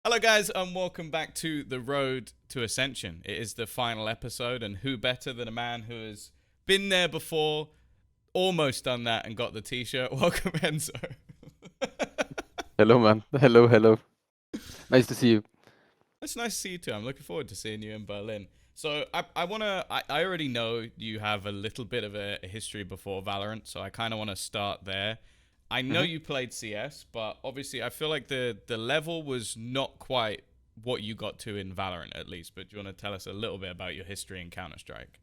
Hello, guys, and welcome back to The Road to Ascension. It is the final episode, and who better than a man who has been there before, almost done that, and got the t shirt? Welcome, Enzo. Hello, man. Hello. Nice to see you. It's nice to see you too. I'm looking forward to seeing you in Berlin. So I already know you have a little bit of a history before Valorant, so I kind of want to start there. I know hmm you played CS, but obviously I feel like the level was not quite what you got to in Valorant, at least. But do you want to tell us a little bit about your history in Counter Strike?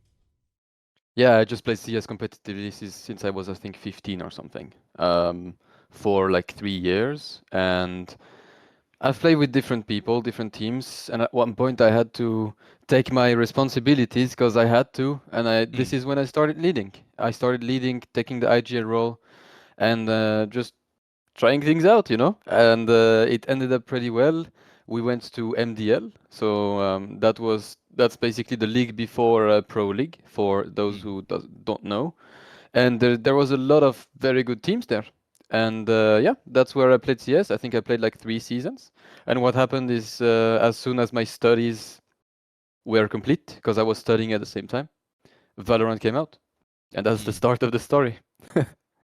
Yeah, I just played CS competitively since I was, I think, 15 or something, for like 3 years. And I've played with different people, different teams. And at one point, I had to take my responsibilities because I had to. And this Mm. is when I started leading. I started leading, taking the IGL role, and just trying things out, and it ended up pretty well. We went to MDL, so that's basically the league before Pro League for those Mm. who don't know. And there was a lot of very good teams there. And yeah, that's where I played CS. I think I played like 3 seasons. And what happened is, as soon as my studies were complete, because I was studying at the same time, Valorant came out, and that's the Mm. start of the story.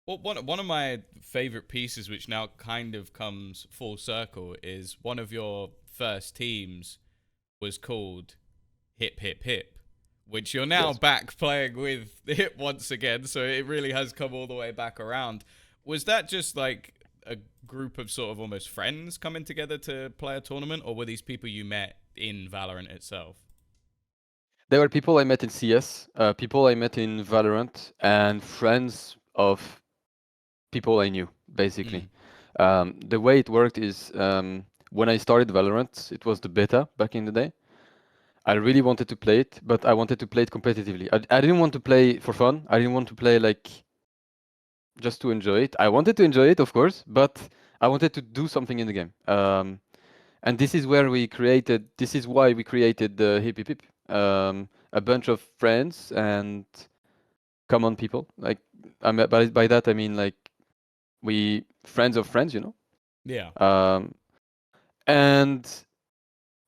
Well, one of my favorite pieces, which now kind of comes full circle, is one of your first teams was called HypHypHyp, which you're now Yes. back playing with Hip once again. So it really has come all the way back around. Was that just like a group of sort of almost friends coming together to play a tournament, or were these people you met in Valorant itself? There were people I met in CS, people I met in Valorant, and friends of people I knew, basically. Mm. The way it worked is, when I started Valorant, it was the beta back in the day. I really wanted to play it, but I wanted to play it competitively. I didn't want to play for fun. I didn't want to play like just to enjoy it. I wanted to enjoy it, of course, but I wanted to do something in the game. And this is why we created the Hippie Pip. A bunch of friends and common people. Like, by that I mean like we friends of friends. Yeah. Um, and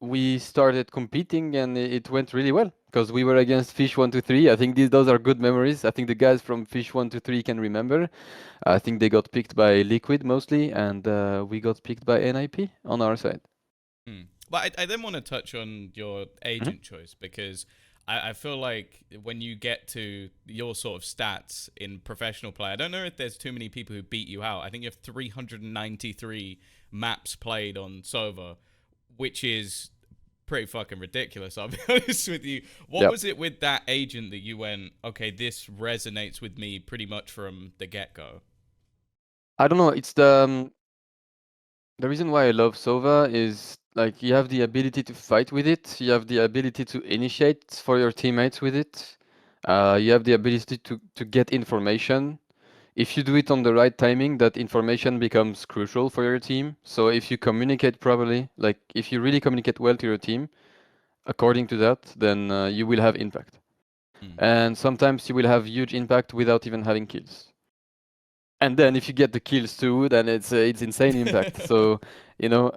we started competing, and it went really well because we were against Fish 123. I think those are good memories. I think the guys from Fish 123 can remember. I think they got picked by Liquid mostly, and we got picked by NIP on our side. Hmm. But I then want to touch on your Mhm. agent choice because I feel like when you get to your sort of stats in professional play, I don't know if there's too many people who beat you out. I think you have 393 maps played on Sova, which is pretty fucking ridiculous. I'll be honest with you. What Yeah. was it with that agent that you went, okay, this resonates with me pretty much from the get go? I don't know. It's the reason why I love Sova is like you have the ability to fight with it. You have the ability to initiate for your teammates with it. You have the ability to get information. If you do it on the right timing, that information becomes crucial for your team. So if you communicate properly, like if you really communicate well to your team, according to that, then you will have impact. Hmm. And sometimes you will have huge impact without even having kills. And then if you get the kills too, then it's insane impact. So, you know,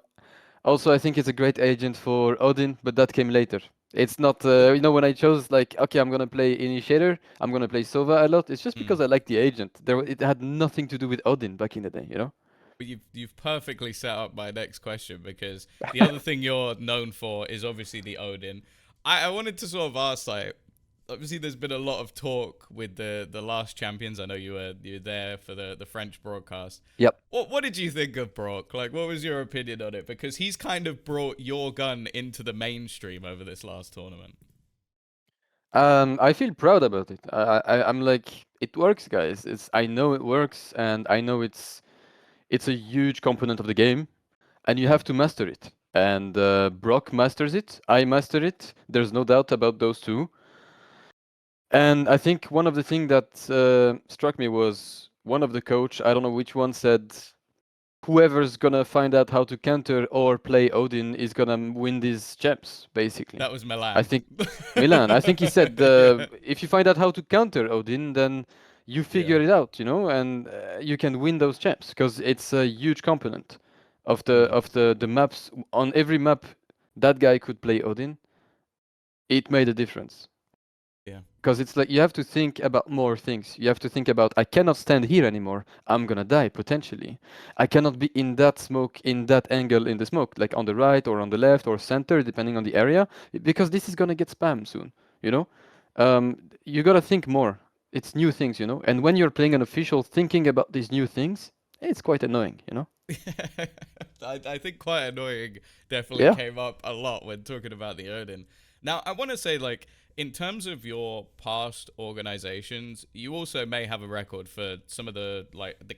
also I think it's a great agent for Odin, but that came later. It's not, when I chose like, okay, I'm gonna play Initiator, I'm gonna play Sova a lot. It's just Hmm. because I like the agent. It had nothing to do with Odin back in the day. But you've perfectly set up my next question because the other thing you're known for is obviously the Odin. I wanted to sort of ask, like, obviously there's been a lot of talk with the last champions. I know you were there for the French broadcast. Yep. What did you think of Brock? Like, what was your opinion on it? Because he's kind of brought your gun into the mainstream over this last tournament. I feel proud about it. I'm like, it works, guys. I know it works, and I know it's a huge component of the game, and you Hmm. have to master it. And Brock masters it. I master it. There's no doubt about those two. And I think one of the things that struck me was one of the coach, I don't know which one, said, whoever's gonna find out how to counter or play Odin is gonna win these champs, basically. That was I Milan. think Milan. I think he said, Yeah. if you find out how to counter Odin, then you Yeah. figure it out, and you can win those champs because it's a huge component. Mm. of the maps. On every map, that guy could play Odin. It made a difference. Yeah. Because it's like you have to think about more things. You have to think about, I cannot stand here anymore. I'm gonna die potentially. I cannot be in that smoke, in that angle in the smoke, like on the right or on the left or center, depending on the area, because this is gonna get spammed soon. You know, you gotta think more. It's new things, you know. And when you're playing an official, thinking about these new things, it's quite annoying, you know. I think quite annoying definitely Yeah. came up a lot when talking about the Odin. Now, I want to say, like, in terms of your past organizations, you also may have a record for some of the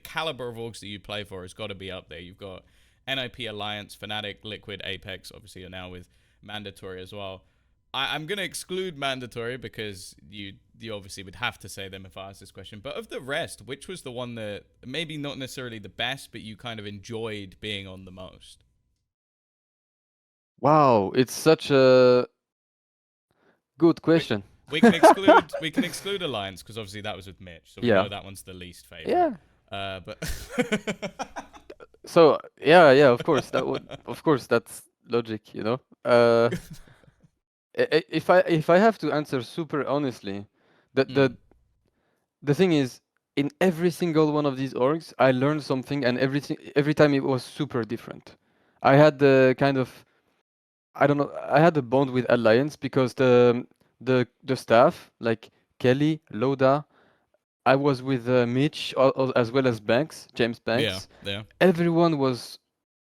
caliber of orgs that you play for has got to be up there. You've got NIP Alliance, Fnatic, Liquid, Apex, obviously you're now with Mandatory as well. I'm gonna exclude Mandatory because you obviously would have to say them if I asked this question. But of the rest, which was the one that maybe not necessarily the best, but you kind of enjoyed being on the most? Wow, it's such a good We, question. we can exclude Alliance because obviously that was with Mitch, so we Yeah. know that one's the least favorite. Yeah. But So yeah, yeah, of course that would, of course that's logic, you know. If I have to answer super honestly, the mm, the the thing is, in every single one of these orgs, I learned something, and every time it was super different. I had the kind of, I don't know, I had a bond with Alliance because the staff like Kelly, Loda, I was with Mitch as well as Banks, James yeah, Banks. yeah. Everyone was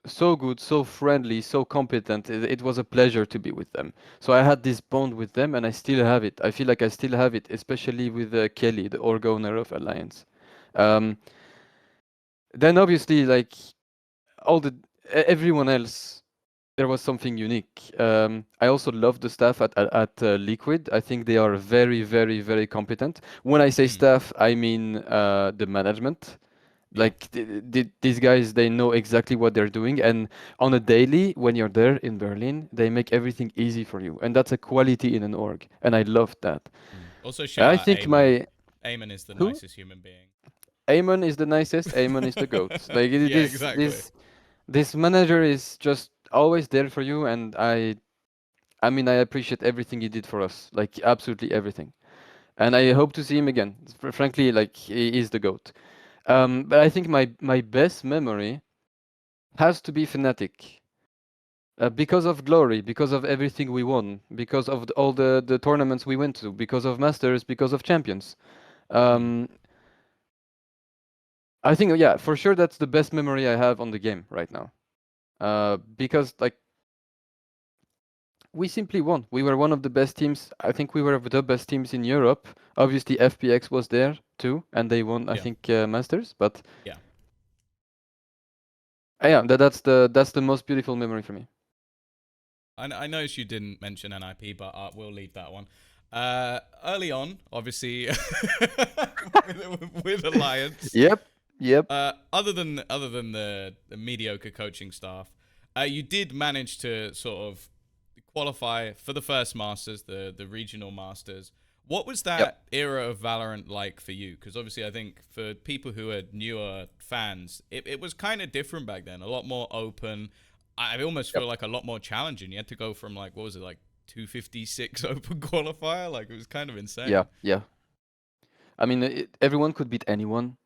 so good, so friendly, so competent. It was a pleasure to be with them. So I had this bond with them, and I still have it. I feel like I still have it, especially with Kelly, the org owner of Alliance. Um, then obviously, like all the everyone else, there was something unique. I also love the staff at Liquid. I think they are very, very, very competent. When I say Mm, staff, I mean the management. yeah. Like these guys, they know exactly what they're doing, and on a daily, when you're there in Berlin, they make everything easy for you, and that's a quality in an org, and I love that. Mm. Also, I shout out think Eamon. my Eamon is the who nicest human being. Amon is the nicest. Amon is the goat. Like Yeah, exactly. this manager is just always there for you, and I mean I appreciate everything he did for us, like absolutely everything, and I hope to see him again. Frankly, like he is the goat. But I think my best memory has to be Fnatic. Because of glory, because of everything we won, because of all the tournaments we went to, because of Masters, because of Champions. Mm, Um, I think, yeah, for sure that's the best memory I have on the game right now. Because like we simply won. We were one of the best teams. I think we were the best teams in Europe. Obviously, FPX was there too, and they won, I yeah, think, Masters. But yeah. yeah, that's the most beautiful memory for me. I noticed you didn't mention NIP, but we'll leave that one. Early on, obviously, with Alliance, Yep, yep, other than the mediocre coaching staff, you did manage to sort of qualify for the first Masters, the regional Masters. What was yep. that era of Valorant like for you? Because obviously, I think for people who are newer fans, it was kind of different back then. A lot more open. I almost Yep. feel like a lot more challenging. You had to go from like what was it like 256 open qualifier? Like it was kind of Yeah, insane. yeah. I mean, everyone could beat anyone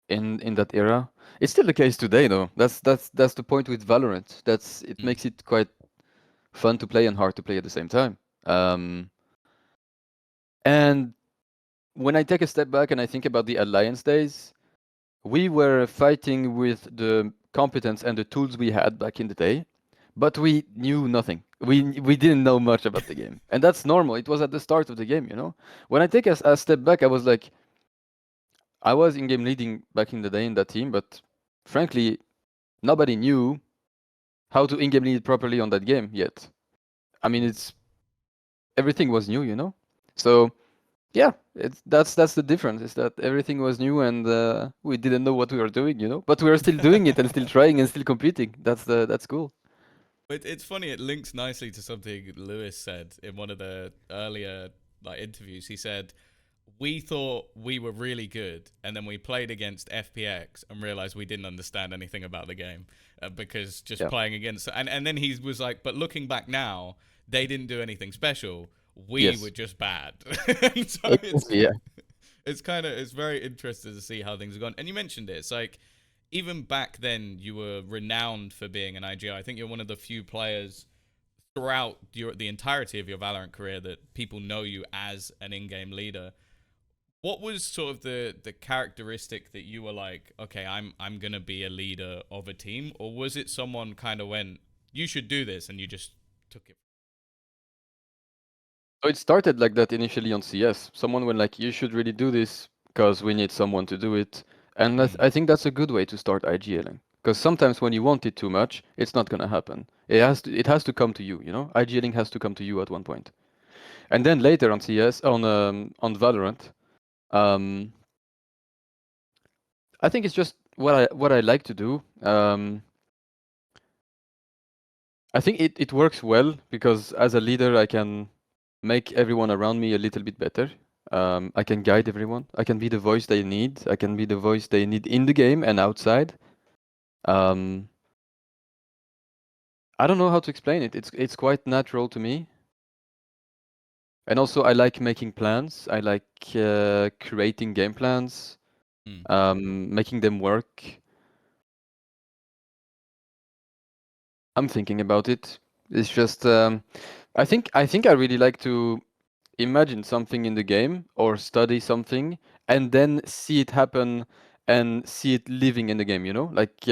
in that era. It's still the case today, though. That's the point with Valorant. That's it Mm. makes it quite fun to play and hard to play at the same time. And when I take a step back and I think about the Alliance days, we were fighting with the competence and the tools we had back in the day, but we knew nothing. We didn't know much about the game, and that's normal. It was at the start of the game, you know. When I take a step back, I was like, I was in-game leading back in the day in that team, but frankly, nobody knew how to in-game lead properly on that game yet. I mean, Mm. it's everything was new, you know. So yeah, that's the difference is that everything was new and we didn't know what we were doing, you know. But we were still doing it and still trying and still competing. That's cool. It's funny. It links nicely to something Lewis said in one of the earlier like interviews. He said we thought we were really good, and then we played against FPX and realized we didn't understand anything about the game because just Yeah. playing against. And then he was like, but looking back now, they didn't do anything special. We were Yes. just bad. And so Exactly. Yeah. it's very interesting to see how things have gone. And you mentioned it. It's like even back then you were renowned for being an IGL. I think you're one of the few players throughout the entirety of your Valorant career that people know you as an in-game leader. What was sort of the characteristic that you were like, okay, I'm gonna be a leader of a team, or was it someone kind of went, you should do this, and you just took it? So it started like that initially on CS. Someone went like, "You should really do this because we need someone to do it," and Mm, I think that's a good way to start IGLing. Because sometimes when you want it too much, it's not gonna happen. It has to come to you. You know, IGLing has to come to you at one point. And then later on CS on Valorant, um, I think it's just what I like to do. I think it works well because as a leader, I can make everyone around me a little bit better. I can guide mm. everyone. I can be the voice they need. I can be the voice they need in the game and outside. Um, I don't know how to explain it. It's quite natural to me. And also, I like making plans. I like creating game plans, Mm. making them work. I'm thinking about it. It's just I think I really like to imagine something in the game or study something and then see it happen and see it living in the game, you know? Like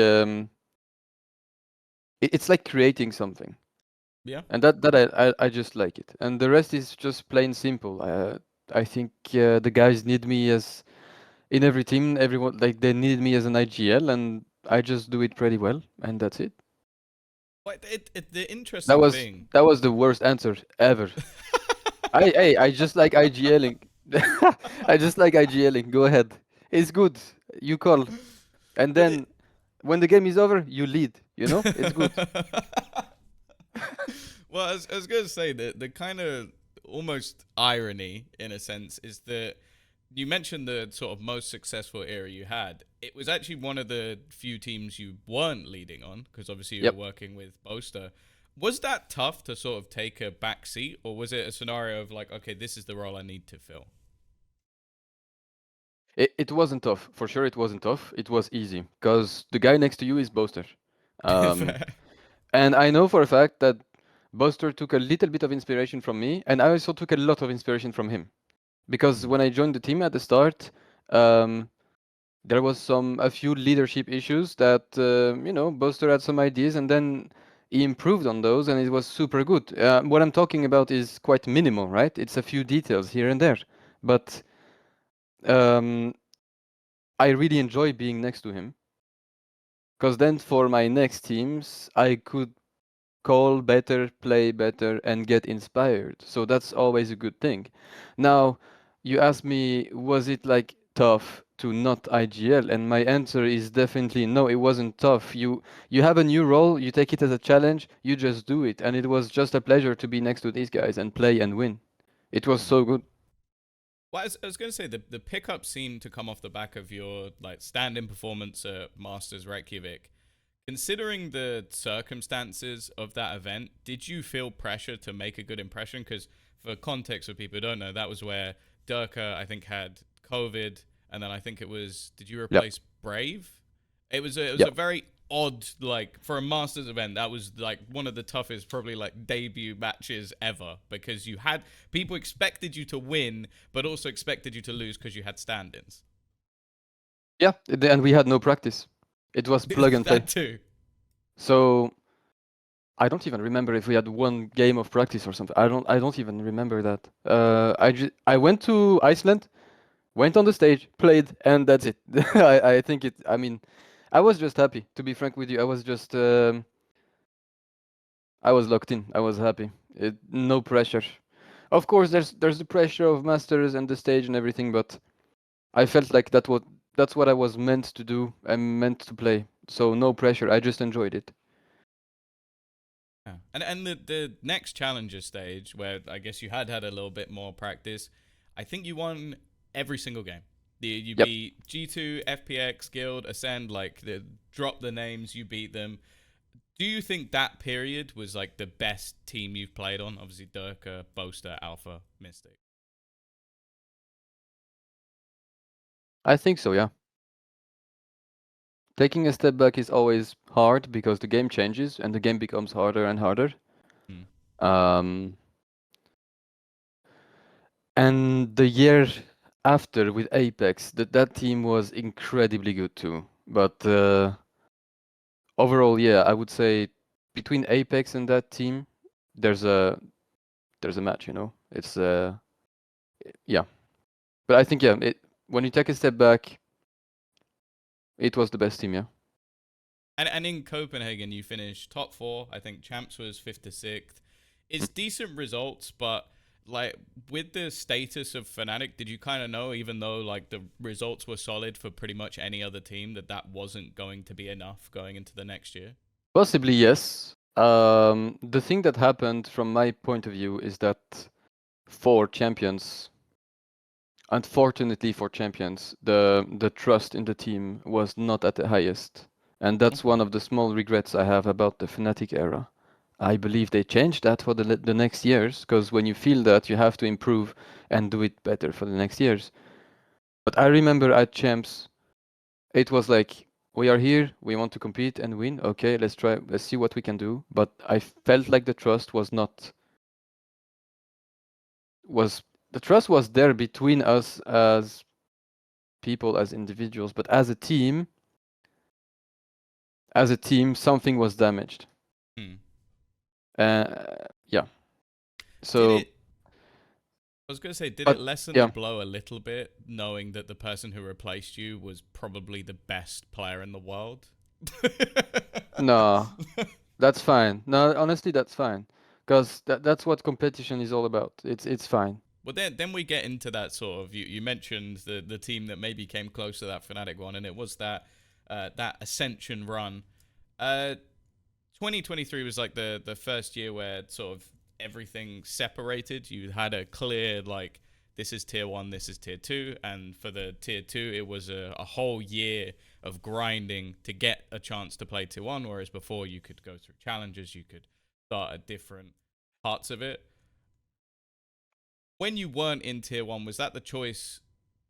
it's like creating something. Yeah. And I just like it. And the rest is just plain simple. I think the guys need me as in every team, everyone like they need me as an IGL and I just do it pretty well and that's it. But the interesting thing. That was the worst answer ever. I just like IGLing. I just like IGLing. Go ahead. It's good. You call. And But then when the game is over, you lead. You know? It's good. well, I was going to say that the kind of almost irony, in a sense, is that you mentioned the sort of most successful era you had. It was actually one of the few teams you weren't leading on, because obviously you were Yep. working with Boaster. Was that tough to sort of take a back seat, or was it a scenario of like, okay, this is the role I need to fill? It wasn't tough. For sure it wasn't tough. It was easy. Because the guy next to you is Boaster. Um, Fair. and I know for a fact that Boaster took a little bit of inspiration from me, and I also took a lot of inspiration from him. Because Mm, when I joined the team at the start, um, there was a few leadership issues that you know Buster had some ideas and then he improved on those and it was super good. What I'm talking about is quite minimal, right? It's a few details here and there, but um, I really enjoy being next to him because then for my next teams I could call better, play better, and get inspired. So that's always a good thing. Now, you asked me, was it like tough to not IGL? And my answer is definitely no, it wasn't tough. You have a new role, you take it as a challenge, you just do it. And it was just a pleasure to be next to these guys and play and win. It was mm. so good. Well, I was going to say the pickup seemed to come off the back of your like stand-in performance at Masters Reykjavik. Considering the circumstances of that event, did you feel pressure to make a good impression? Because for context, for people who don't know, that was where Durka, I think, had COVID, and then I think it was, did you Yeah, replace Brave? It was yeah. a very odd, like, for a Masters event, that was like one of the toughest probably like debut matches ever, because you had people expected you to win but also expected you to lose because you had stand-ins. Yeah, and we had no practice. It was plug and play. That too. So I don't even remember if we had one game of practice or something. I don't even remember that. I went to Iceland, went on the stage, played, and that's it. I think it. I mean, I was just happy. To be frank with you, I was just I was locked in. I was happy. No pressure. Of course, there's the pressure of masters and the stage and everything, but I felt like that's what I was meant to do. I'm meant to play. So no pressure. I just enjoyed it. Yeah. And the next challenger stage, where I guess you had a little bit more practice, I think you won every single game. You Yep. beat G2, FPX, Guild, Ascend, like drop the names, you beat them. Do you think that period was like the best team you've played on? Obviously, Durka, Boaster, Alpha, Mystic. I think so, yeah. Taking a step back is always hard because the game changes and the game becomes harder and harder. Um, and the year after with Apex, that team was incredibly good too. But overall, yeah, I would say between Apex and that team, there's a match, you know. It's yeah. But I think yeah, when you take a step back, it was the best team, yeah. And in Copenhagen, you finished top 4. I think champs was 5th to 6th. It's decent results, but like with the status of Fnatic, did you kind of know, even though like the results were solid for pretty much any other team, that wasn't going to be enough going into the next year? Possibly yes. The thing that happened from my point of view is that for champions, unfortunately for champions, the trust in the team was not at the highest. And that's Okay. one of the small regrets I have about the Fnatic era. I believe they changed that for the next years, because when you feel that, you have to improve and do it better for the next years. But I remember at champs, it was like, we are here, we want to compete and win. Okay, let's try, let's see what we can do. But I felt like the trust was not was the trust was there between us as people, as individuals, but as a team, something was damaged. Hmm. Yeah. Did So, it? I was gonna say, did it but lessen the yeah, blow a little bit, knowing that the person who replaced you was probably the best player in the world? no, that's fine. No, honestly, that's fine, because that's what competition is all about. It's fine. Well, then we get into that sort of you mentioned the team that maybe came close to that Fnatic one, and it was that Ascension run. 2023 was like the first year where sort of everything separated. You had a clear like this is tier 1, this is tier 2, and for the tier 2 it was a whole year of grinding to get a chance to play tier 1, whereas before you could go through challenges, you could start at different parts of it. When you weren't in tier 1, was that the choice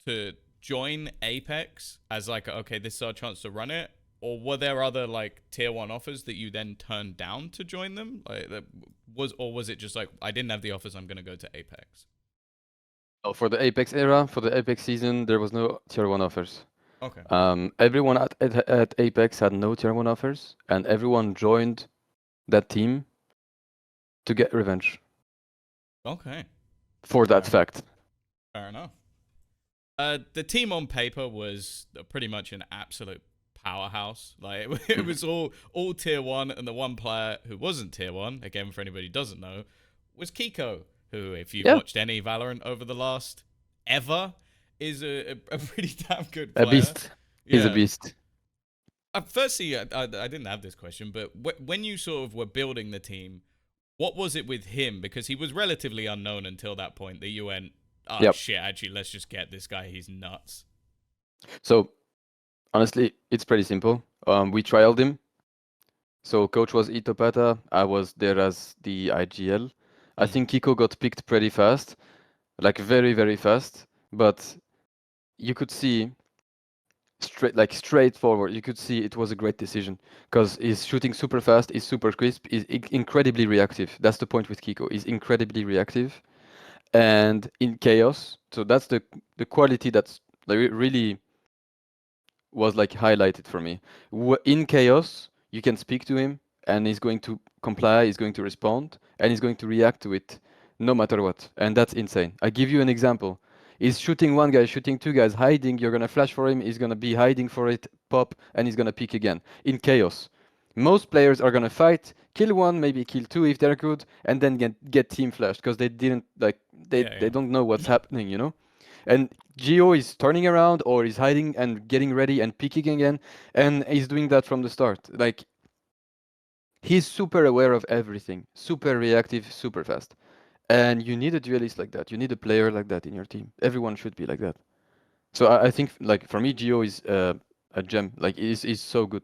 to join Apex as like, okay, this is our chance to run it? Or were there other like tier 1 offers that you then turned down to join them? Like that was it just like, I didn't have the offers, I'm going to go to Apex? Oh, for the Apex era, for the Apex season, there was no tier 1 offers. Okay. Everyone at Apex had no tier 1 offers, and everyone joined that team to get revenge Okay. for that Fair, fact. fair enough. The team on paper was pretty much an absolute powerhouse. Like it was all tier 1, and the one player who wasn't tier 1, again for anybody who doesn't know, was Kiko, who if you've Yeah, watched any Valorant over the last ever is a pretty damn good a player. beast. He's a Yeah. beast. Firstly, I didn't have this question, but when you sort of were building the team, what was it with him? Because he was relatively unknown until that point that you went, oh Yep. shit, actually, let's just get this guy. He's nuts. So honestly, it's pretty simple. We trialed him. So coach was Itopata. I was there as the IGL. I Hmm. think Kiko got picked pretty fast, like very, very fast. But you could see straightforward. You could see it was a great decision because he's shooting super fast. He's super crisp. He's incredibly reactive. That's the point with Kiko. He's incredibly reactive and in chaos. So that's the quality that's like really was like highlighted for me. In chaos, you can speak to him and he's going to comply, he's going to respond, and he's going to react to it no matter what. And that's insane. I give you an example. He's shooting one guy, shooting two guys, hiding. You're gonna flash for him. He's gonna be hiding for it, pop, and he's gonna pick again in chaos. Most players are gonna fight, kill one, maybe kill two if they're good, and then get team flashed because they didn't like Yeah, they yeah. don't know what's happening, you know. And Geo is turning around or is hiding and getting ready and peeking again, and he's doing that from the start. Like he's super aware of everything, super reactive, super fast. And you need a duelist like that. You need a player like that in your team. Everyone should be like that. So I think like for me, Geo is a gem. Like is so good.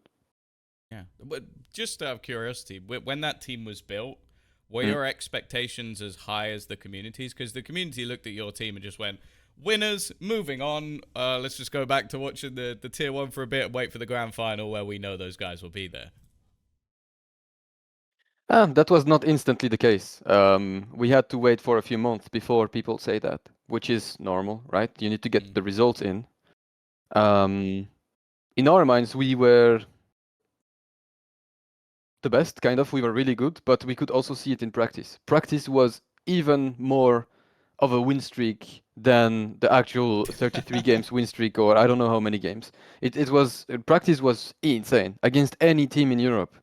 Yeah. But just out of curiosity, when that team was built, were Mm. your expectations as high as the community's? Because the community looked at your team and just went, winners, moving on. Let's just go back to watching the tier 1 for a bit and wait for the grand final where we know those guys will be there. That was not instantly the case. We had to wait for a few months before people say that, which is normal, right? You need to get Mm. the results in. In our minds, we were the best, kind of. We were really good, but we could also see it in practice. Practice was even more of a win streak than the actual 33 games win streak, or I don't know how many games. It was practice was insane against any team in Europe.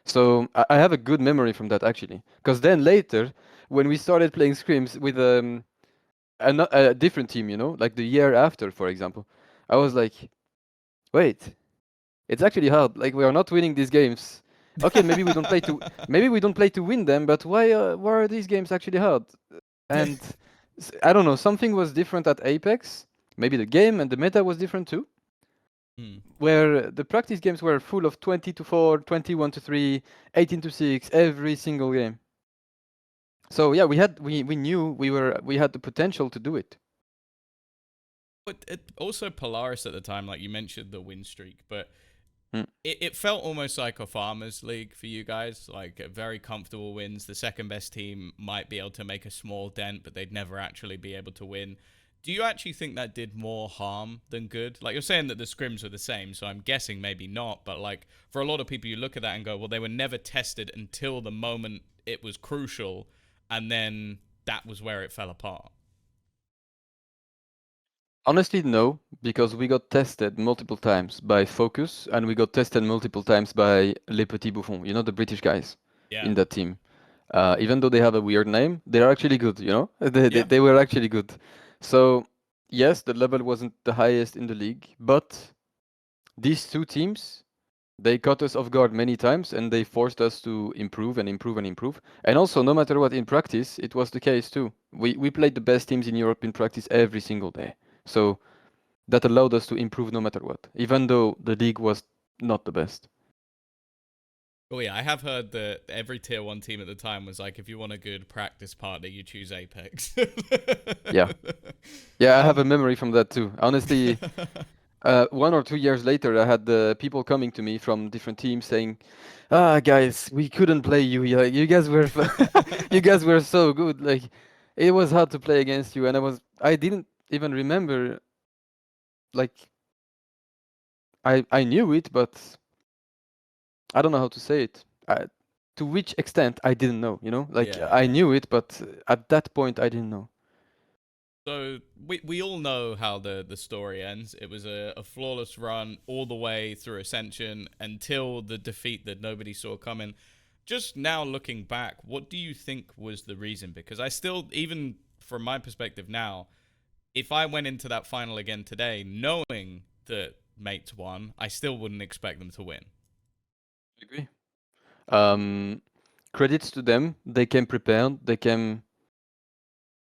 So I have a good memory from that actually, because then later when we started playing scrims with a different team, you know, like the year after, for example, I was like, wait, it's actually hard. Like we are not winning these games. Okay, maybe we don't play to win them, but why are these games actually hard? And I don't know, something was different at Apex. Maybe the game and the meta was different too. Mm. Where the practice games were full of 20 to 4, 21 to 3, 18 to 6 every single game. So yeah, we knew we had the potential to do it. But also Polaris at the time, like you mentioned the win streak, but Mm. it felt almost like a farmers league for you guys, like very comfortable wins. The second best team might be able to make a small dent, but they'd never actually be able to win. Do you actually think that did more harm than good? Like you're saying that the scrims were the same, so I'm guessing maybe not, but like for a lot of people you look at that and go, well, they were never tested until the moment it was crucial, and then that was where it fell apart. Honestly, no, because we got tested multiple times by Focus and we got tested multiple times by Les Petits Bouffons, you know, the British guys Yeah. in that team. Even though they have a weird name, they're actually good, you know? Yeah. They were actually good. So, yes, the level wasn't the highest in the league, but these two teams, they caught us off guard many times and they forced us to improve and improve and improve. And also, no matter what, in practice, it was the case too. We played the best teams in Europe in practice every single day. So, that allowed us to improve no matter what, even though the league was not the best. Oh yeah, I have heard that every tier 1 team at the time was like, if you want a good practice partner, you choose Apex. Yeah. Yeah, I have a um, memory from that too. Honestly, 1 or 2 years later, I had people coming to me from different teams saying, "Ah, guys, we couldn't play you. You guys were, you guys were so good. Like, it was hard to play against you." And I didn't even remember. Like, I knew it, but I don't know how to say it. To which extent I didn't know. You know, like yeah, I yeah. knew it, but at that point I didn't know. So we all know how the story ends. It was a flawless run all the way through Ascension until the defeat that nobody saw coming. Just now looking back, what do you think was the reason? Because I still, even from my perspective now, if I went into that final again today, knowing that mates won, I still wouldn't expect them to win. I agree. Um, Credits to them. They came prepared. They came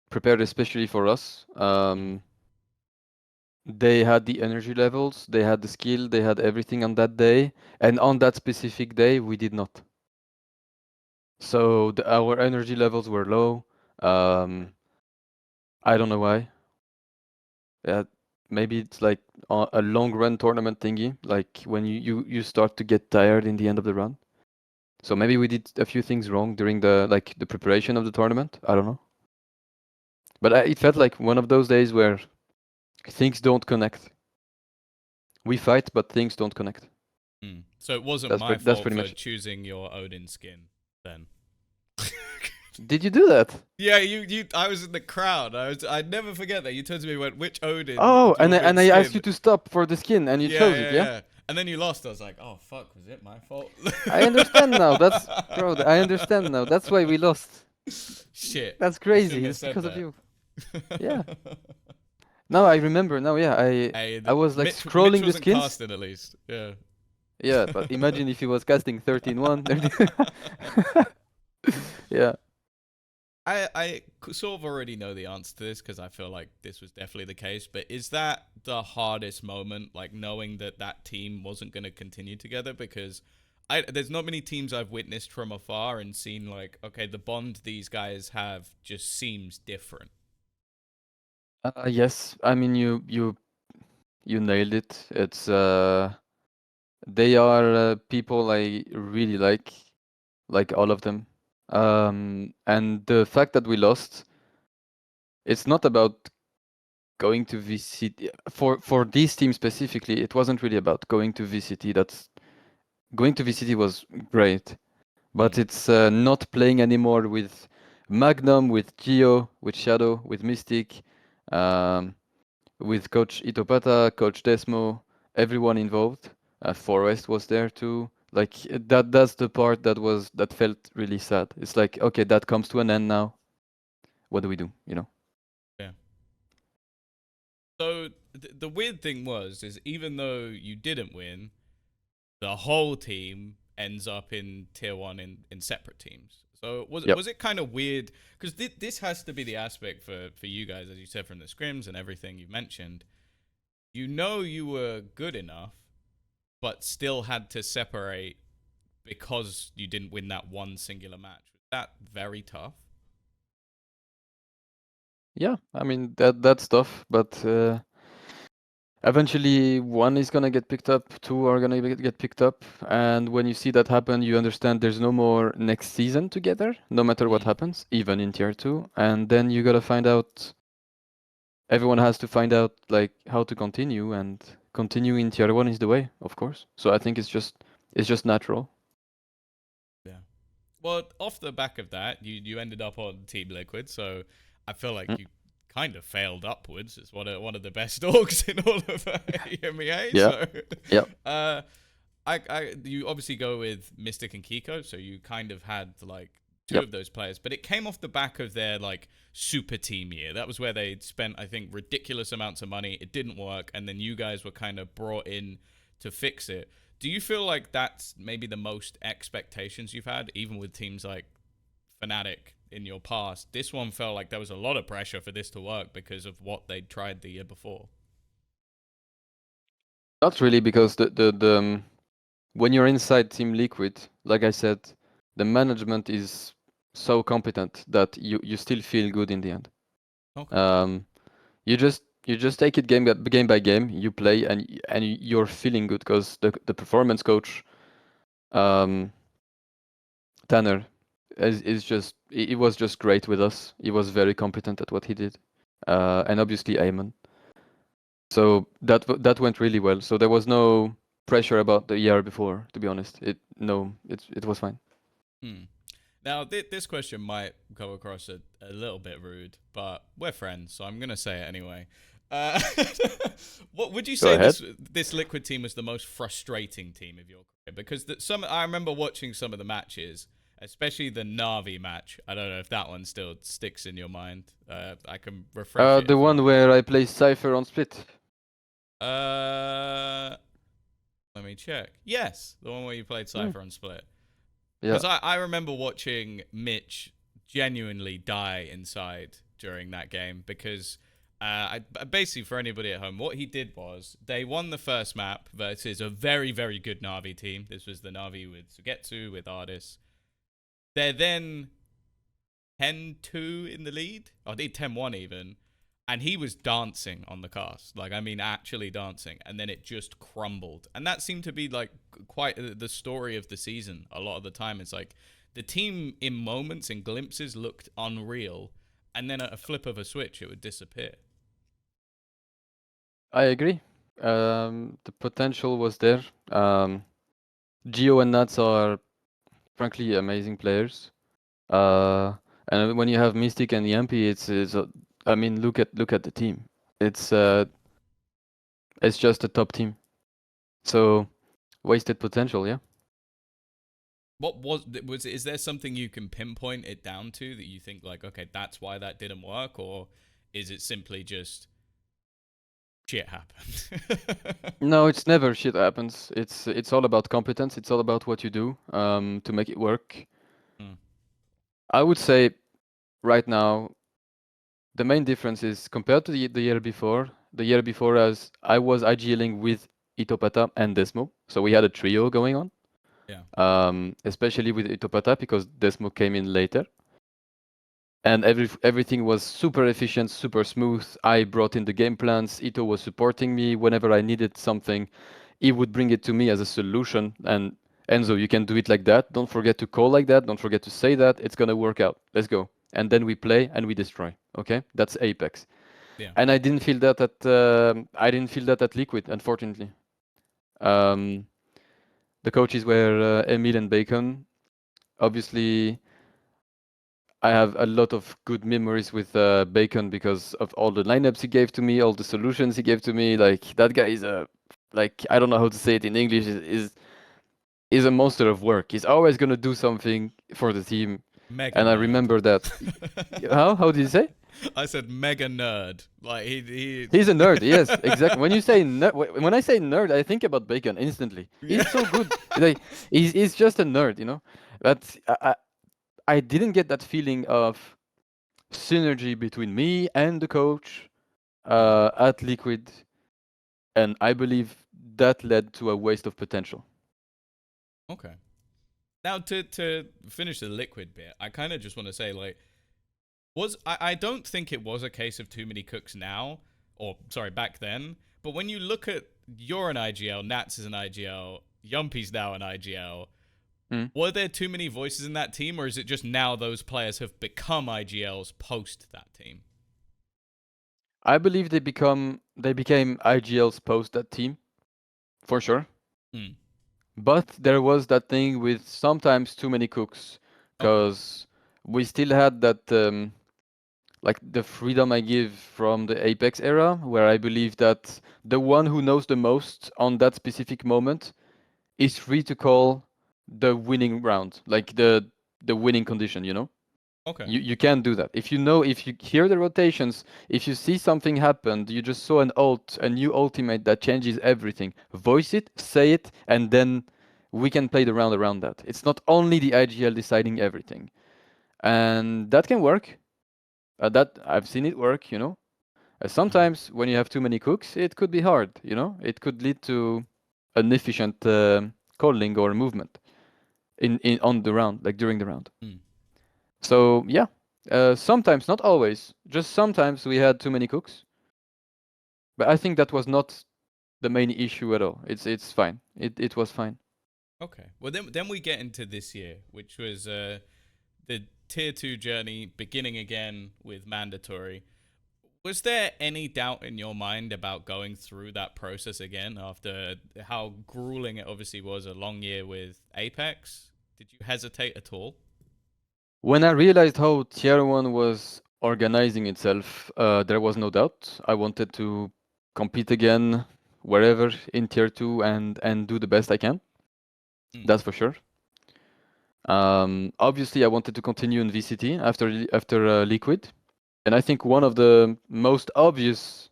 prepared especially for us. Mm. They had the energy levels, they had the skill, they had everything on that day, and on that specific day, we did not. So our energy levels were low. I don't know why. Yeah, maybe it's like a long run tournament thingy, like when you start to get tired in the end of the run. So maybe we did a few things wrong during the preparation of the tournament. I don't know. But it felt like one of those days where things don't connect. We fight, but things don't connect. Mm. So it wasn't my That's fault pretty for much. choosing your Odin skin then. Did you do that? Yeah, you. I was in the crowd. I'd never forget that. You turned to me and went, "Which Odin Oh, do you want me and to I asked you skin?" to stop for the skin, and you Yeah, chose it, yeah, yeah? yeah. And then you lost. I was like, "Oh fuck, was it my fault?" I understand now. That's bro. I understand now. That's why we lost. Shit. That's I shouldn't crazy. have It's said because of that. you. Yeah. Now I remember. Now, yeah. Hey, I was like Mitch scrolling the wasn't skins. casting at least. Yeah. Yeah, but imagine if he was casting 13-1. Yeah. sort of already know the answer to this because I feel like this was definitely the case. But is that the hardest moment, like knowing that that team wasn't going to continue together? Because there's not many teams I've witnessed from afar and seen like, okay, the bond these guys have just seems different. Yes, I mean you nailed it. It's they are people I really like all of them. And the fact that we lost, it's not about going to VCT. For this team specifically, it wasn't really about going to VCT. That's going to VCT was great, but Mm. it's not playing anymore with Magnum, with Geo, with Shadow, with Mystic, um, with Coach Itopata, Coach Desmo, everyone involved. Forest was there too. Like that's the part that felt really sad. It's like, okay, that comes to an end now. What do we do? You know? Yeah. So the weird thing is even though you didn't win, the whole team ends up in tier one in separate teams. So Yep. was it kind of weird? Because this has to be the aspect for you guys, as you said, from the scrims and everything you mentioned. You know you were good enough, but still had to separate because you didn't win that one singular match. Was that very tough? Yeah. I mean that's tough, but eventually one is gonna get picked up, two are gonna get picked up, and when you see that happen, you understand there's no more next season together, no matter what Mm. happens, even in tier two, and then you gotta find out. Everyone has to find out like how to continue, and continue in tier one is the way, of course. So I think it's just natural. Yeah. Well, off the back of that, you ended up on Team Liquid, so I feel like Mm, you kind of failed upwards. It's one of the best orgs in all of EMEA. yeah, So, yeah, uh, you obviously go with Mystic and Kiko, so you kind of had like two yep. of those players, but it came off the back of their like super team year. That was where they'd spent, I think, ridiculous amounts of money. It didn't work, and then you guys were kind of brought in to fix it. Do you feel like that's maybe the most expectations you've had, even with teams like Fnatic in your past? This one felt like there was a lot of pressure for this to work because of what they'd tried the year before. Not really, because the when you're inside Team Liquid, like I said, the management is so competent that you still feel good in the end. Okay. Um, you just take it game by game. You play and you're feeling good because the performance coach, um, Tanner, is just he was just great with us. He was very competent at what he did, and obviously Eamon. So that went really well. So there was no pressure about the year before, to be honest. It was fine. Hmm. Now, this question might go across a little bit rude, but we're friends, so I'm gonna say it anyway. Uh, what would you Go say ahead. this Liquid team was the most frustrating team of your career? Because some I remember watching some of the matches, especially the Navi match. I don't know if that one still sticks in your mind. I can refresh it The if one not. where I play Cypher on Split. Uh, Let me check. Yes, the one where you played Hmm. Cypher on Split. Yeah. Because I remember watching Mitch genuinely die inside during that game because basically for anybody at home, what he did was they won the first map versus a very, very good Navi team. This was the Navi with Sugetsu, with Ardis. They're then 10-2 in the lead. Or they 10-1 even. And he was dancing on the cast. Like, I mean, actually dancing. And then it just crumbled. And that seemed to be, like, quite the story of the season a lot of the time. It's like the team in moments and glimpses looked unreal. And then at a flip of a switch, it would disappear. I agree. The potential was there. Geo and Nuts are frankly amazing players. Uh, and when you have Mystic and Yampi, I mean, look at the team. It's Yeah. uh, it's just a top team. So wasted potential, yeah. What was is there something you can pinpoint it down to that you think like, okay, that's why that didn't work, or is it simply just shit happened? No, it's never shit happens. It's all about competence. It's all about what you do to make it work. Hmm. I would say right now, the main difference is compared to the year before. The year before, as I was IGLing with Itopata and Desmo, so we had a trio going on. Yeah. Especially with Itopata because Desmo came in later. And everything was super efficient, super smooth. I brought in the game plans. Ito was supporting me whenever I needed something. He would bring it to me as a solution. And Enzo, you can do it like that. Don't forget to call like that. Don't forget to say that. It's gonna work out. Let's go. And then we play and we destroy. Okay, that's Apex. Yeah. And I didn't feel that at Liquid, unfortunately. Um, the coaches were Emil and Bacon. Obviously, I have a lot of good memories with Bacon because of all the lineups he gave to me, all the solutions he gave to me. Like that guy is a, like I don't know how to say it in English. Is a monster of work. He's always gonna do something for the team, Mega and I nerd. remember that. How did you say? I said mega nerd. Like he He's a nerd. Yes, exactly. When you say when I say nerd, I think about Bacon instantly. Yeah. He's so good. Like he's just a nerd, you know. But I didn't get that feeling of synergy between me and the coach Yeah. at Liquid, and I believe that led to a waste of potential. Okay. Now to finish the liquid bit, I kind of just want to say like I don't think it was a case of too many cooks now, or sorry, back then. But when you look at you're an IGL, Nats is an IGL, Yumpy's now an IGL. Mm. Were there too many voices in that team, or is it just now those players have become IGLs post that team? I believe they became IGL's post that team for sure. Hmm. But there was that thing with sometimes too many cooks, Okay. because we still had that like the freedom I give from the Apex era, where I believe that the one who knows the most on that specific moment is free to call the winning round, like the winning condition, you know? Okay. You can't do that. If you know, if you hear the rotations, if you see something happen, you just saw an ult, a new ultimate that changes everything. Voice it, say it, and then we can play the round around that. It's not only the IGL deciding everything, and that can work. That I've seen it work, you know. Hmm. Sometimes when you have too many cooks, it could be hard, you know. It could lead to inefficient calling or movement in on the round, like during the round. Hmm. So yeah, sometimes, not always, just sometimes we had too many cooks. But I think that was not the main issue at all. It's fine. It was fine. Okay. Well, then we get into this year, which was the tier 2 journey beginning again with mandatory. Was there any doubt in your mind about going through that process again after how grueling it obviously was, a long year with Apex? Did you hesitate at all? When I realized how Tier 1 was organizing itself, there was no doubt. I wanted to compete again wherever in Tier 2 and do the best I can. Mm. That's for sure. Obviously, I wanted to continue in VCT after Liquid, and I think one of the most obvious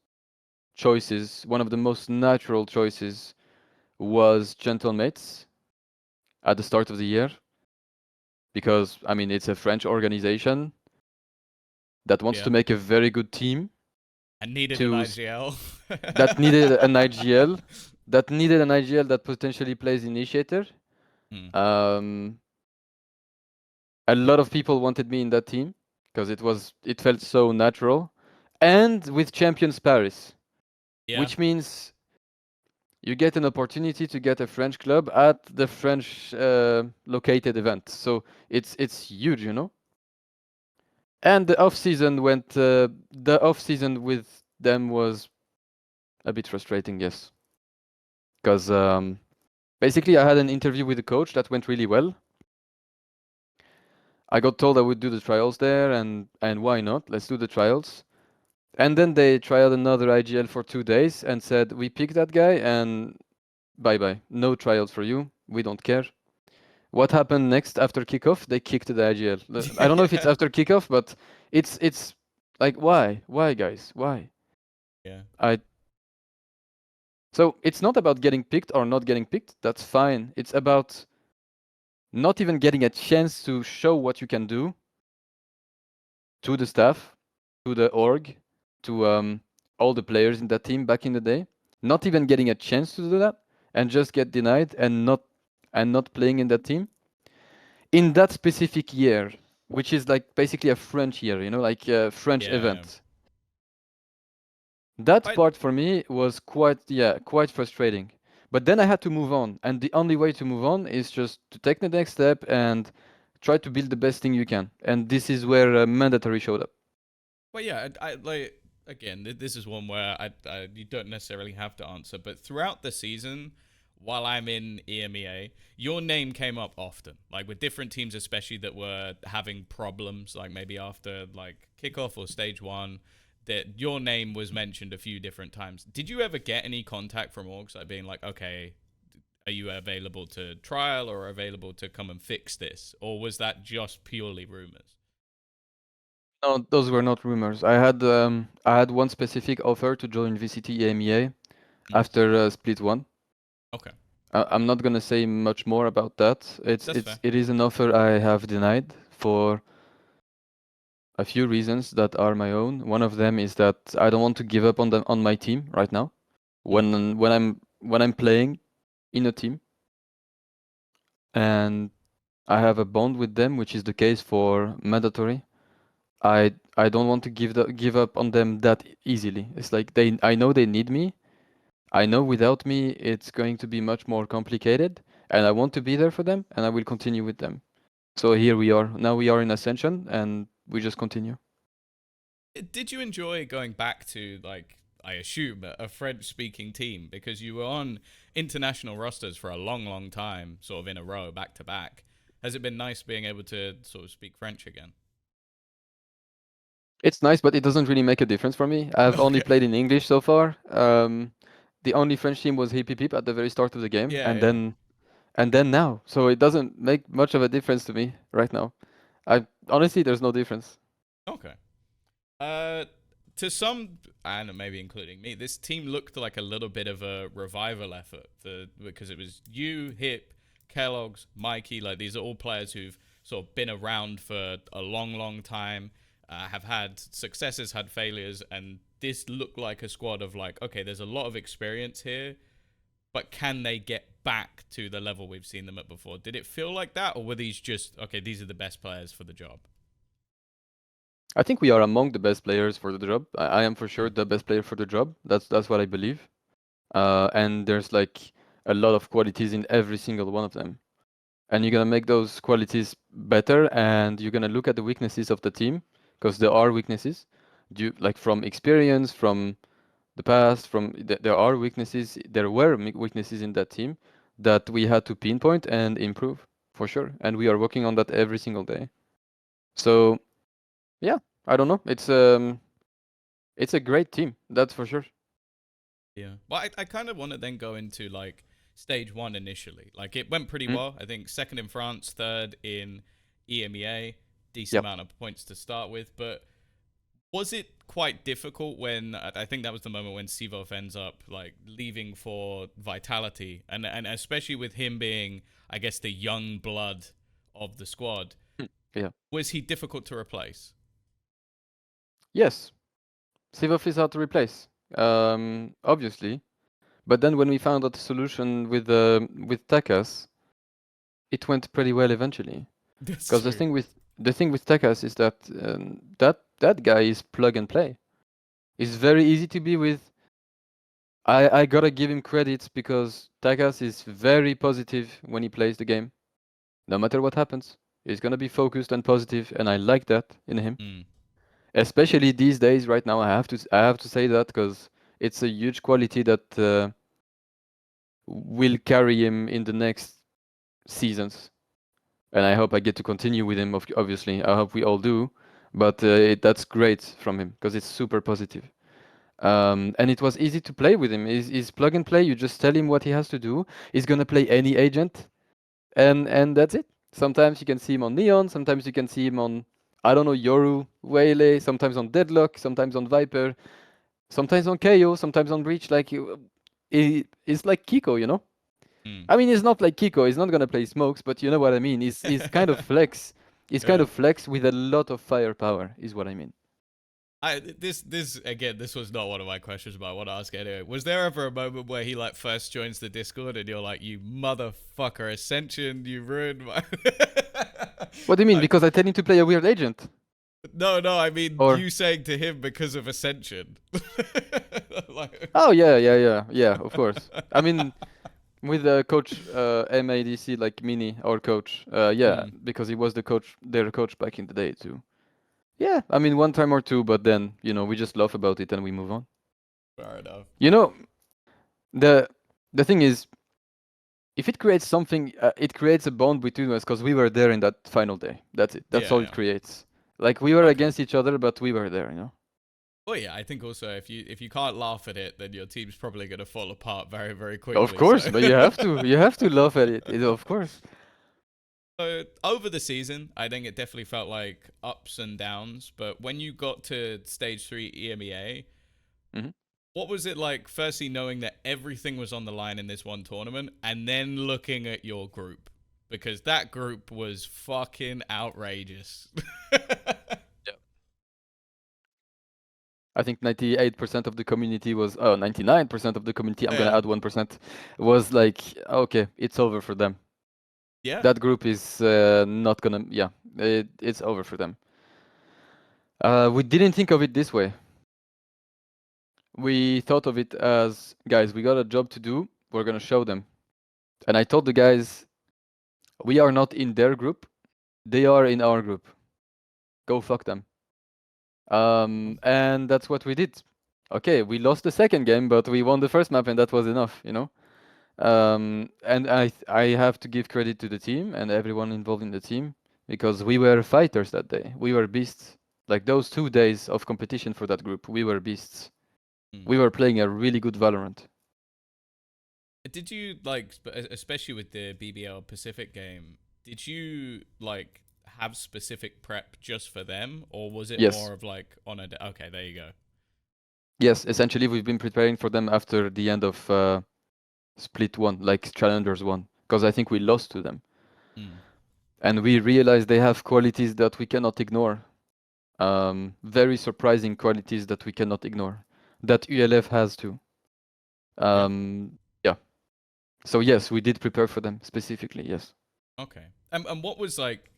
choices, one of the most natural choices, was Gentlemates at the start of the year, because I mean it's a French organization that wants to Yeah. make a very good team I needed an to IGL. that needed an IGL that potentially plays initiator. Mm. Um, a lot of people wanted me in that team because it felt so natural, and with Champions Paris, Yeah. which means you get an opportunity to get a French club at the French located event. So it's huge, you know. And the off season with them was a bit frustrating, yes, because basically I had an interview with the coach that went really well. I got told I would do the trials there, and why not? Let's do the trials. And then they tried another IGL for 2 days and said, we picked that guy and bye bye. No trials for you. We don't care. What happened next after kickoff? They kicked the IGL. I don't know if it's Yeah. after kickoff, but it's like why? Why guys? Why? Yeah. I So it's not about getting picked or not getting picked. That's fine. It's about not even getting a chance to show what you can do to the staff, to the org, to all the players in that team back in the day, not even getting a chance to do that, and just get denied and not playing in that team in that specific year, which is like basically a French year, you know, like a French Yeah. event. That I part for me was quite frustrating. But then I had to move on, and the only way to move on is just to take the next step and try to build the best thing you can. And this is where mandatory showed up. Well, yeah, I like again. This is one where you don't necessarily have to answer, but throughout the season, while I'm in EMEA, your name came up often, like with different teams, especially that were having problems, like maybe after like kickoff or stage one. That your name was mentioned a few different times. Did you ever get any contact from orgs, like being like, okay, are you available to trial or available to come and fix this, or was that just purely rumors? No, those were not rumors. I had one specific offer to join VCT EMEA Nice. after Split 1. Okay, I'm not gonna say much more about that. that's fair. It is an offer I have denied for a few reasons that are my own. One of them is that I don't want to give up on my team right now. Mm. When I'm playing in a team and I have a bond with them, which is the case for mandatory. I don't want to give up on them that easily. It's like I know they need me. I know without me it's going to be much more complicated, and I want to be there for them, and I will continue with them. So here we are. Now we are in Ascension, and we just continue. Did you enjoy going back to, like, I assume, a French speaking team? Because you were on international rosters for a long, long time, sort of in a row, back to back. Has it been nice being able to sort of speak French again? It's nice, but it doesn't really make a difference for me. I've only Okay. played in English so far. The only French team was HypHypHyp at the very start of the game, Yeah, yeah. and then now. So it doesn't make much of a difference to me right now. I honestly, there's no difference. Okay. Uh, to some, and maybe including me, this team looked like a little bit of a revival effort because it was you, Hip, Kellogg's, Mikey. Like, these are all players who've sort of been around for a long, long time, have had successes, had failures, and this looked like a squad of like, okay, there's a lot of experience here, but can they get back to the level we've seen them at before? Did it feel like that, or were these just, okay, these are the best players for the job? I think we are among the best players for the job. I am for sure Mm. the best player for the job. That's what I believe. And there's like a lot of qualities in every single one of them. And you're gonna make those qualities better, and you're gonna look at the weaknesses of the team because there are weaknesses, like from experience, from the past, there are weaknesses. There were weaknesses in that team that we had to pinpoint and improve for sure. And we are working on that every single day. So yeah, I don't know. It's a great team, that's for sure. Yeah. Well, I kind of want to then go into like stage one initially. Like it went pretty Mm, well. I think second in France, third in EMEA, decent yep. amount of points to start with. But was it quite difficult when I think that was the moment when Sivov ends up like leaving for Vitality, and especially with him being, I guess, the young blood of the squad, Yeah. was he difficult to replace? Yes, Sivov is hard to replace, obviously. But then when we found out the solution with Takas, it went pretty well eventually. That's Because true. the thing with Takas is that that guy is plug and play. It's very easy to be with. I gotta give him credits because Takas is very positive when he plays the game. No matter what happens, he's gonna be focused and positive, and I like that in him. Mm. Especially these days, right now, I have to say that because it's a huge quality that will carry him in the next seasons. And I hope I get to continue with him. Obviously, I hope we all do. But that's great from him because it's super positive. And it was easy to play with him. He's plug and play. You just tell him what he has to do. He's gonna play any agent, and that's it. Sometimes you can see him on Neon. Sometimes you can see him on, I don't know, Yoru, Waylay. Sometimes on Deadlock. Sometimes on Viper. Sometimes on KO. Sometimes on Breach. Like he's like Kiko, you know. Mm. I mean, he's not like Kiko. He's not gonna play smokes, but you know what I mean. He's kind of flex. It's kind Yeah. of flex with a lot of firepower, is what I mean. This again, this was not one of my questions, but I want to ask anyway. Was there ever a moment where he like first joins the Discord and you're like, "You motherfucker, Ascension, you ruined my." What do you mean? Like, Because I tell him to play a weird agent? no, I mean Or you saying to him because of Ascension. Like, oh yeah, of course. I mean, with coach MADC like Mini, our coach, yeah, hmm, because he was their coach back in the day too. Yeah, I mean one time or two, but then we just laugh about it and we move on. fair enough. You know, the the thing is, if it creates something, it creates a bond between us because we were there in that final day. That's it. That's Yeah, all it yeah. creates. Like we were Okay. against each other, but we were there. Well, yeah, I think also if you can't laugh at it, then your team's probably gonna fall apart very very Of quickly. So. course, but you have to. You have to laugh at it. Of course. So over the season, I think it definitely felt like ups and downs. But when you got to stage 3 EMEA, Hmm. what was it like? Firstly, knowing that everything was on the line in this one tournament, and then looking at your group, because that group was fucking outrageous. Yeah. I think 98% of the community was, oh, 99% of the community, I'm gonna Yeah, add 1%, was like, okay, it's over for them. yeah, That group is not gonna, yeah, it's over for them. We didn't think of it this way. We thought of it as, guys, we got a job to do, we're gonna show them. And I told the guys, we are not in their group, they are in our group. Go fuck them. And that's what we did. Okay, we lost the second game, but we won the first map, and that was enough. And I have to give credit to the team and everyone involved in the team because we were fighters that day. We were beasts. Like those 2 days of competition for that group, we were beasts. hmm. We were playing a really good Valorant. Did you like, especially with the BBL Pacific game? Did you like have specific prep just for them, or was it Yes, more of like on a? Okay, there you go. yes. Essentially, we've been preparing for them after the end of Split 1, like Challengers 1, because I think we lost to them. Hmm. And we realized they have qualities that we cannot ignore. Very surprising qualities that we cannot ignore. That ULF has too. Yeah. Yeah. So yes, we did prepare for them specifically. Yes. Okay. And what was like?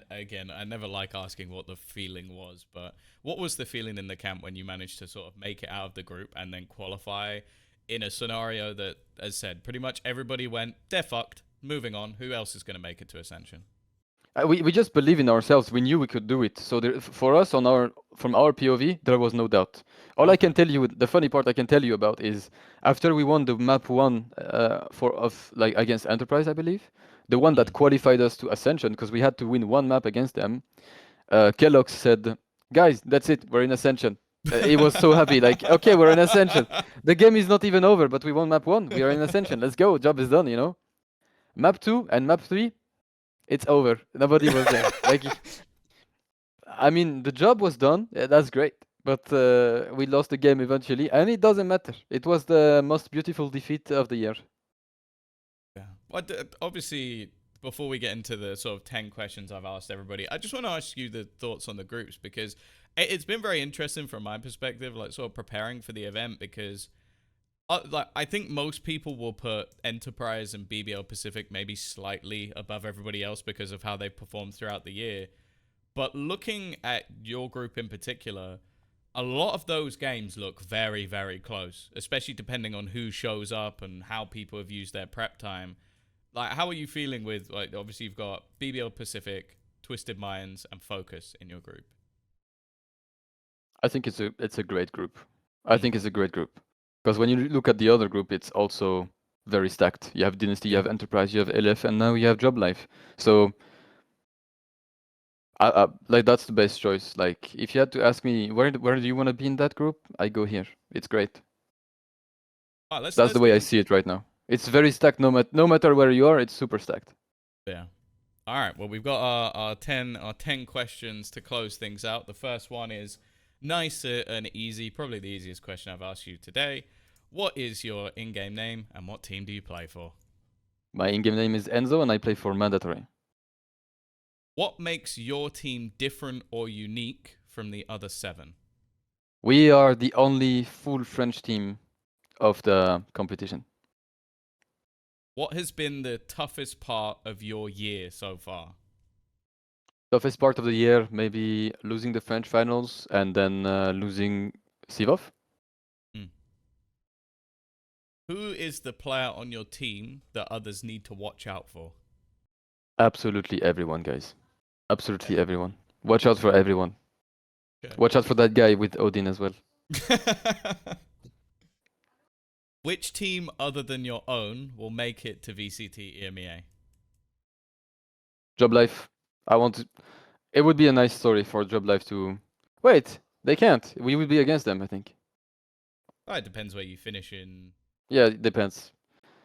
Again, I never like asking what the feeling was, but what was the feeling in the camp when you managed to sort of make it out of the group and then qualify in a scenario that, as said, pretty much everybody went, they're fucked. Moving on. Who else is going to make it to Ascension? We just believe in ourselves. We knew we could do it. So for us, from our POV, there was no doubt. All I Okay. can tell you, the funny part I can tell you about is after we won the map one like against Enterprise, I believe, the one Hmm. that qualified us to Ascension because we had to win one map against them. Kellogg said, "Guys, that's it. We're in Ascension." He was so happy. Like, okay, we're in Ascension. The game is not even over, but we won map one. We are in Ascension. Let's go. Job is done. Map two and map three, it's over. Nobody was there. Like, I mean, the job was done. That's great. But we lost the game eventually, and it doesn't matter. It was the most beautiful defeat of the year. Yeah. Well, obviously, before we get into the sort of 10 questions I've asked everybody, I just want to ask you the thoughts on the groups because it's been very interesting from my perspective, like sort of preparing for the event because like I think most people will put Enterprise and BBL Pacific maybe slightly above everybody else because of how they performed throughout the year. But looking at your group in particular, a lot of those games look very, very close, especially depending on who shows up and how people have used their prep time. Like, how are you feeling with, like, obviously you've got BBL Pacific, Twisted Minds, and Focus in your group? I think it's a great group. I Hmm. think it's a great group because when you look at the other group, it's also very stacked. You have Dynasty, you Yeah. have Enterprise, you have LF, and now you have Job Life. So, like that's the best choice. Like, if you had to ask me where do you want to be in that group, I go here. It's great. All right, let's That's the let's way get I in. see it right now. It's very stacked. No matter where you are, it's super stacked. Yeah. All right. Well, we've got our ten questions to close things out. The first one is nice and easy, probably the easiest question I've asked you today. What is your in-game name and what team do you play for? My in-game name is Enzo, and I play for Mandatory. What makes your team different or unique from the other 7? We are the only full French team of the competition. What has been the toughest part of your year so far? Toughest part of the year, maybe losing the French finals and then losing Sivov. Who is the player on your team that others need to watch out for? Absolutely everyone, guys. Absolutely everyone. Watch out for everyone. Okay. Watch out for that guy with Odin as well. Which team other than your own will make it to VCT EMEA? Job Life. It would be a nice story for Job Life to. Wait, they can't. We would be against them, I think. Oh, it depends where you finish in Yeah, it depends.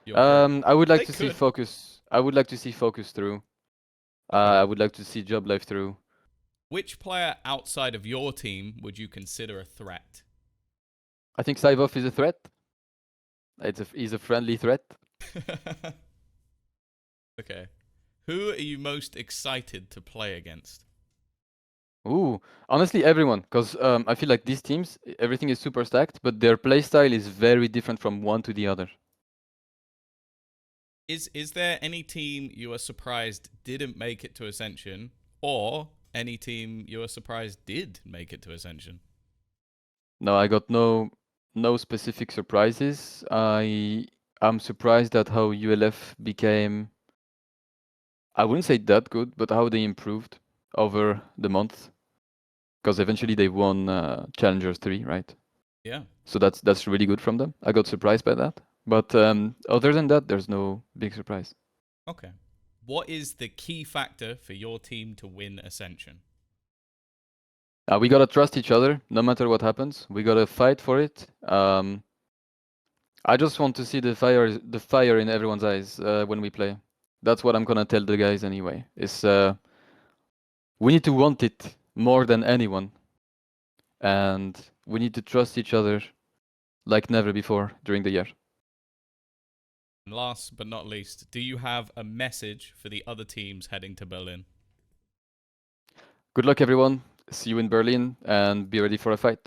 your group. I would like They to see could. Focus. I would like to see Focus through. Okay. I would like to see Job Life through. Which player outside of your team would you consider a threat? I think Sivov is a threat. He's a friendly threat. Okay. Who are you most excited to play against? Ooh, honestly, everyone, because I feel like these teams, everything is super stacked, but their playstyle is very different from one to the other. Is there any team you are surprised didn't make it to Ascension, or any team you are surprised did make it to Ascension? No, I got no specific surprises. I'm surprised at how ULF became, I wouldn't say that good, but how they improved over the month. Because eventually they won Challengers 3, right? Yeah. So that's really good from them. I got surprised by that. But other than that, there's no big surprise. Okay. What is the key factor for your team to win Ascension? We gotta trust each other, no matter what happens. We gotta fight for it. I just want to see the fire in everyone's eyes when we play. That's what I'm gonna tell the guys anyway. We need to want it more than anyone, and we need to trust each other like never before during the year. And last but not least, do you have a message for the other teams heading to Berlin? Good luck, everyone. See you in Berlin, and be ready for a fight.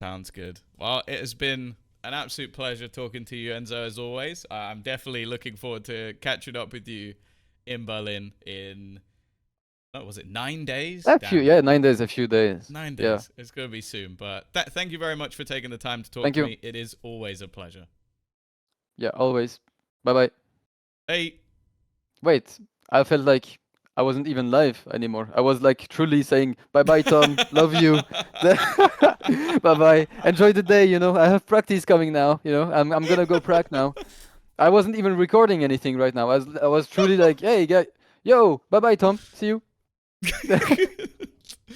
Sounds good. Well, it has been an absolute pleasure talking to you, Enzo, as always. I'm definitely looking forward to catching up with you in Berlin in, was it 9 days? 9 days, a few days. 9 days. Yeah. It's going to be soon. But thank you very much for taking the time to talk Thank to you. me. It is always a pleasure. Yeah, always. Bye-bye. Hey. Wait, I felt like I wasn't even live anymore. I was like truly saying, bye-bye, Tom. Love you. Bye-bye. Enjoy the day, you know. I have practice coming now, you know. I'm gonna go prac now. I wasn't even recording anything right now. I was truly like, hey, guy, yo, bye-bye, Tom. See you.